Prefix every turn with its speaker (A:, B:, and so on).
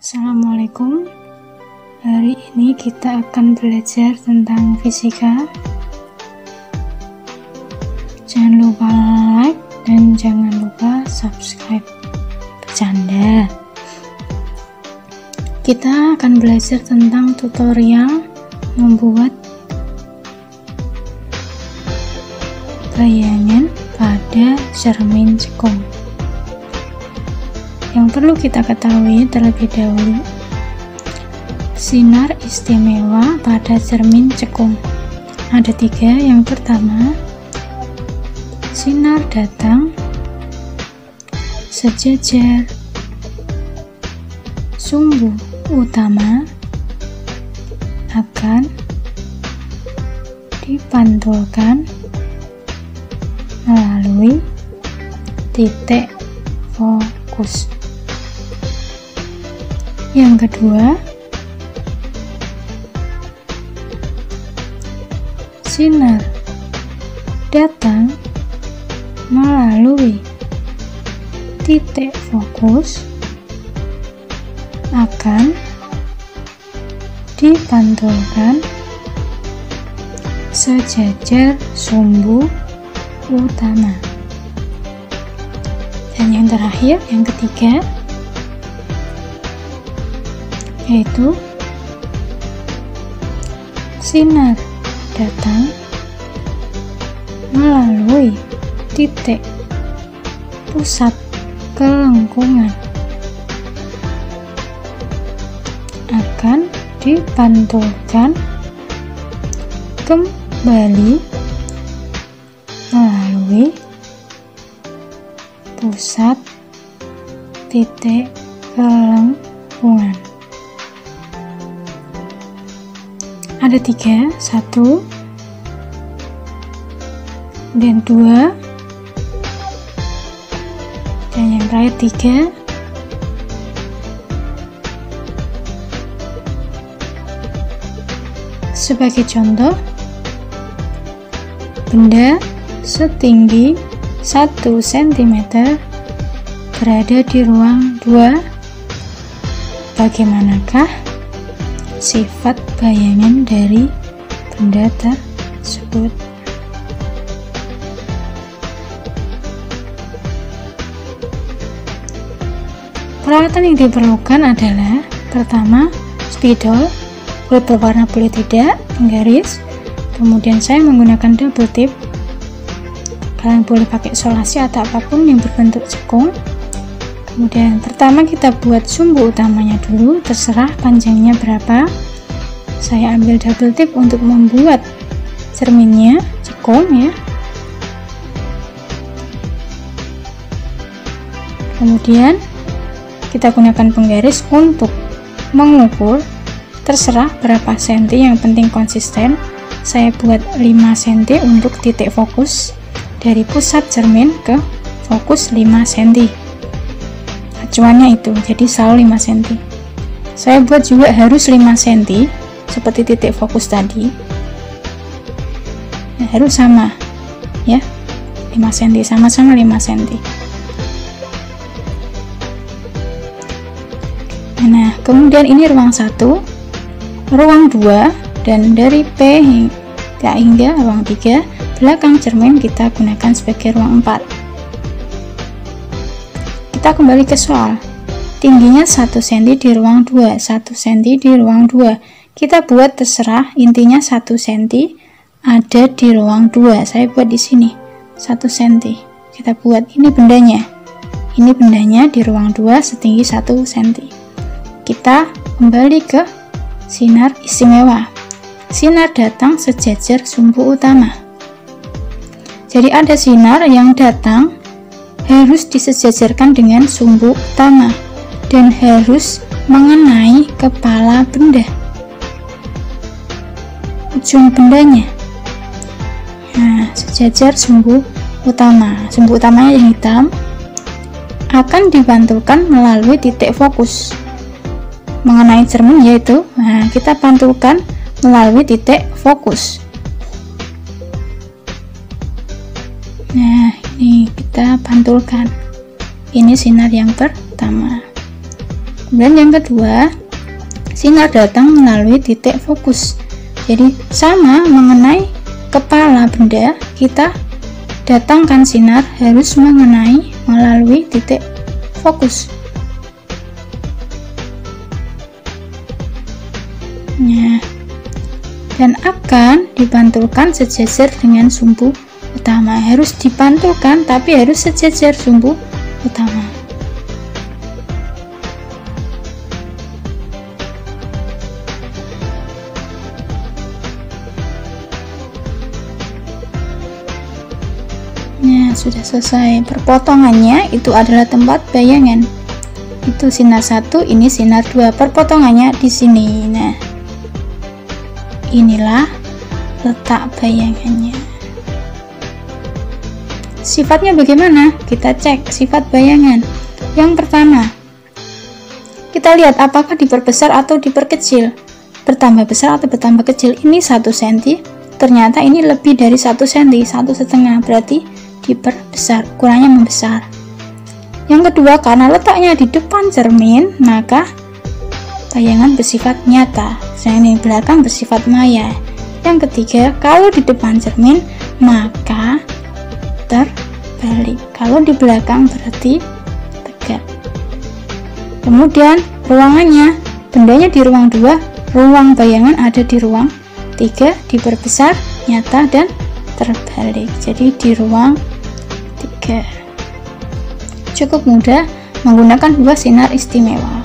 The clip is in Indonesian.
A: Assalamualaikum. Hari ini kita akan belajar tentang fisika. Jangan lupa like dan jangan lupa subscribe. Bercanda. Kita akan belajar tentang tutorial membuat bayangan pada cermin cekung. Yang perlu kita ketahui terlebih dahulu, sinar istimewa pada cermin cekung ada 3. Yang pertama, sinar datang sejajar. Sumbu utama akan dipantulkan melalui titik fokus. Yang kedua, sinar datang melalui titik fokus akan dipantulkan sejajar sumbu utama. Dan yang terakhir, yang ketiga, yaitu sinar datang melalui titik pusat kelengkungan akan dipantulkan kembali melalui pusat titik kelengkungan. Ada 3, 1 dan 2, dan yang terakhir 3. Sebagai contoh, benda setinggi 1 cm berada di ruang 2. Bagaimanakah sifat bayangan dari benda tersebut? Peralatan yang diperlukan adalah: pertama, spidol, kulit berwarna boleh tidak, penggaris, kemudian saya menggunakan double tip. Kalian boleh pakai solasi atau apapun yang berbentuk cekung. Kemudian pertama kita buat sumbu utamanya dulu, terserah panjangnya berapa. Saya ambil double tip untuk membuat cerminnya cekung ya. Kemudian kita gunakan penggaris untuk mengukur, terserah berapa senti, yang penting konsisten. Saya buat 5 cm untuk titik fokus, dari pusat cermin ke fokus 5 cm. Acuannya itu, jadi selalu 5 cm. Saya buat juga harus 5 cm seperti titik fokus tadi. Nah, harus sama ya, 5 cm, sama-sama 5 cm. Nah, kemudian ini ruang 1, ruang 2, dan dari P hingga ruang 3, belakang cermin kita gunakan sebagai ruang 4. Kita kembali ke soal. Tingginya 1 cm di ruang 2, 1 cm di ruang 2. Kita buat terserah, intinya 1 cm ada di ruang 2. Saya buat di sini 1 cm. Kita buat, ini bendanya. Ini bendanya di ruang 2 setinggi 1 cm. Kita kembali ke sinar istimewa. Sinar datang sejajar sumbu utama. Jadi ada sinar yang datang harus disejajarkan dengan sumbu utama dan harus mengenai kepala benda, ujung bendanya. Nah, sejajar sumbu utama. Sumbu utamanya yang hitam akan dipantulkan melalui titik fokus mengenai cermin, yaitu kita pantulkan melalui titik fokus. Nah, ini kita pantulkan. Ini sinar yang pertama. Kemudian yang kedua, sinar datang melalui titik fokus. Jadi sama mengenai kepala benda, kita datangkan sinar harus mengenai melalui titik fokus. Nah, dan akan dipantulkan sejajar dengan sumbu utama. Harus dipantulkan tapi harus sejajar sumbu utama. Nah, sudah selesai. Perpotongannya itu adalah tempat bayangan. Itu sinar 1, ini sinar 2. Perpotongannya di sini. Nah, inilah letak bayangannya. Sifatnya bagaimana? Kita cek sifat bayangan. Yang pertama, kita lihat apakah diperbesar atau diperkecil. Bertambah besar atau bertambah kecil. Ini 1 cm. Ternyata ini lebih dari 1 cm, 1,5, berarti diperbesar, ukurannya membesar. Yang kedua, karena letaknya di depan cermin, maka bayangan bersifat nyata, sedangkan di belakang bersifat maya. Yang ketiga, kalau di depan cermin maka terbalik, kalau di belakang berarti tegak. Kemudian ruangannya, bendanya di ruang 2, ruang bayangan ada di ruang 3, diperbesar, nyata, dan terbalik, jadi di ruang 3. Cukup mudah menggunakan 2 sinar istimewa.